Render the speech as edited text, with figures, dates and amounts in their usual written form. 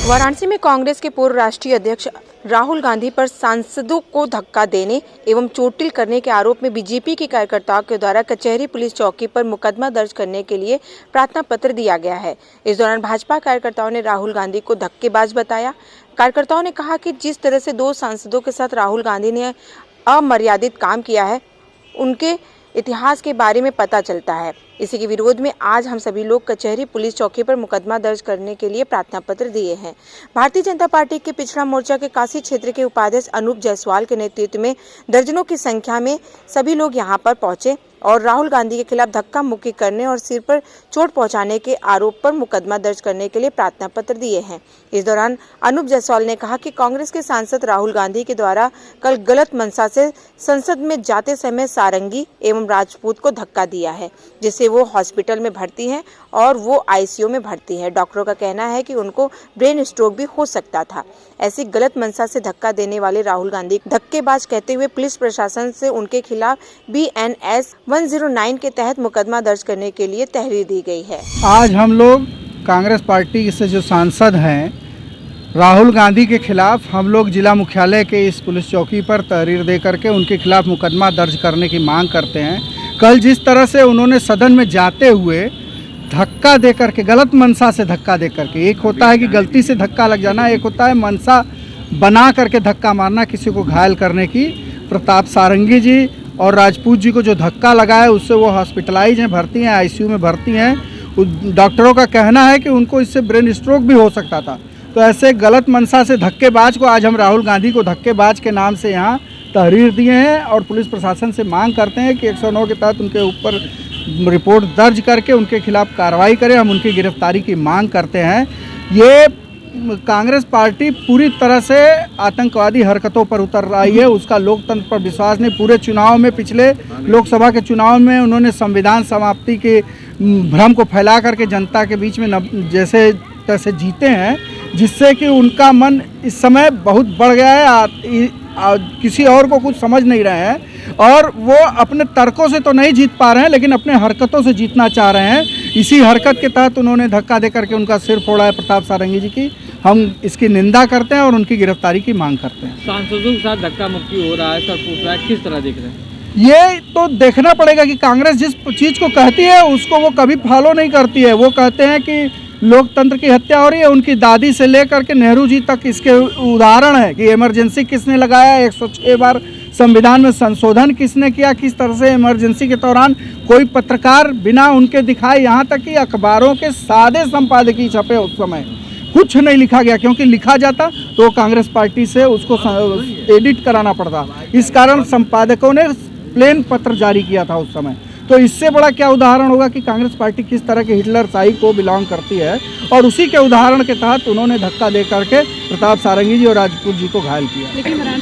वाराणसी में कांग्रेस के पूर्व राष्ट्रीय अध्यक्ष राहुल गांधी पर सांसदों को धक्का देने एवं चोटिल करने के आरोप में बीजेपी के कार्यकर्ताओं के द्वारा कचहरी पुलिस चौकी पर मुकदमा दर्ज करने के लिए प्रार्थना पत्र दिया गया है। इस दौरान भाजपा कार्यकर्ताओं ने राहुल गांधी को धक्केबाज बताया। कार्यकर्ताओं ने कहा कि जिस तरह से 2 सांसदों के साथ राहुल गांधी ने अमर्यादित काम किया है, उनके इतिहास के बारे में पता चलता है। इसी के विरोध में आज हम सभी लोग कचहरी पुलिस चौकी पर मुकदमा दर्ज करने के लिए प्रार्थना पत्र दिए हैं। भारतीय जनता पार्टी के पिछड़ा मोर्चा के काशी क्षेत्र के उपाध्यक्ष अनूप जायसवाल के नेतृत्व में दर्जनों की संख्या में सभी लोग यहां पर पहुंचे और राहुल गांधी के खिलाफ धक्का मुक्की करने और सिर पर चोट पहुंचाने के आरोप पर मुकदमा दर्ज करने के लिए प्रार्थना पत्र दिए हैं। इस दौरान अनूप जायसवाल ने कहा कि कांग्रेस के सांसद राहुल गांधी के द्वारा कल गलत मंशा से संसद में जाते समय सारंगी एवं राजपूत को धक्का दिया है, जिससे वो हॉस्पिटल में भर्ती हैं और वो आईसीयू में भर्ती है। डॉक्टरों का कहना है कि उनको ब्रेन स्ट्रोक भी हो सकता था। ऐसी गलत मंशा से धक्का देने वाले राहुल गांधी धक्केबाज कहते हुए पुलिस प्रशासन से उनके खिलाफ BNS 109 के तहत मुकदमा दर्ज करने के लिए तहरीर दी गई है। आज हम लोग कांग्रेस पार्टी से जो सांसद हैं राहुल गांधी के खिलाफ हम लोग जिला मुख्यालय के इस पुलिस चौकी पर तहरीर दे करके उनके खिलाफ मुकदमा दर्ज करने की मांग करते हैं। कल जिस तरह से उन्होंने सदन में जाते हुए धक्का दे करके, गलत मंशा से धक्का दे करके, एक होता है कि गलती से धक्का लग जाना, एक होता है मंशा बना करके धक्का मारना किसी को घायल करने की। प्रताप सारंगी जी और राजपूत जी को जो धक्का लगा है उससे वो हॉस्पिटलाइज हैं, भर्ती हैं, आईसीयू में भर्ती हैं। डॉक्टरों का कहना है कि उनको इससे ब्रेन स्ट्रोक भी हो सकता था। तो ऐसे गलत मंशा से धक्केबाज को आज हम राहुल गांधी को धक्केबाज के नाम से यहाँ तहरीर दिए हैं और पुलिस प्रशासन से मांग करते हैं कि 109 के तहत उनके ऊपर रिपोर्ट दर्ज करके उनके खिलाफ कार्रवाई करें। हम उनकी गिरफ्तारी की मांग करते हैं। ये कांग्रेस पार्टी पूरी तरह से आतंकवादी हरकतों पर उतर रही है, उसका लोकतंत्र पर विश्वास नहीं। पूरे चुनाव में, पिछले लोकसभा के चुनाव में उन्होंने संविधान समाप्ति के भ्रम को फैला करके जनता के बीच में जैसे तैसे जीते हैं, जिससे कि उनका मन इस समय बहुत बढ़ गया है। किसी और को कुछ समझ नहीं रहे हैं और वो अपने तर्कों से तो नहीं जीत पा रहे हैं, लेकिन अपने हरकतों से जीतना चाह रहे हैं। इसी हरकत के तहत उन्होंने धक्का दे करके उनका सिर फोड़ा है प्रताप सारंगी जी की। हम इसकी निंदा करते हैं और उनकी गिरफ्तारी की मांग करते हैं। सांसदों के साथ धक्का मुक्की हो रहा है, सर पूछ रहा है, किस तरह देख रहे हैं? ये तो देखना पड़ेगा कि कांग्रेस जिस चीज़ को कहती है उसको वो कभी फॉलो नहीं करती है। वो कहते हैं कि लोकतंत्र की हत्या हो रही है। उनकी दादी से लेकर के नेहरू जी तक इसके उदाहरण है कि इमरजेंसी किसने लगाया, 106 बार संविधान में संशोधन किसने किया, किस तरह से इमरजेंसी के दौरान कोई पत्रकार बिना उनके दिखाए, यहाँ तक कि अखबारों के सादे संपादकीय छपे उस समय कुछ नहीं लिखा गया, क्योंकि लिखा जाता तो कांग्रेस पार्टी से उसको एडिट कराना पड़ता। इस कारण संपादकों ने प्लेन पत्र जारी किया था उस समय। तो इससे बड़ा क्या उदाहरण होगा कि कांग्रेस पार्टी किस तरह के हिटलरशाही को बिलोंग करती है। और उसी के उदाहरण के तहत उन्होंने धक्का दे करके प्रताप सारंगी जी और राजपूत जी को घायल किया।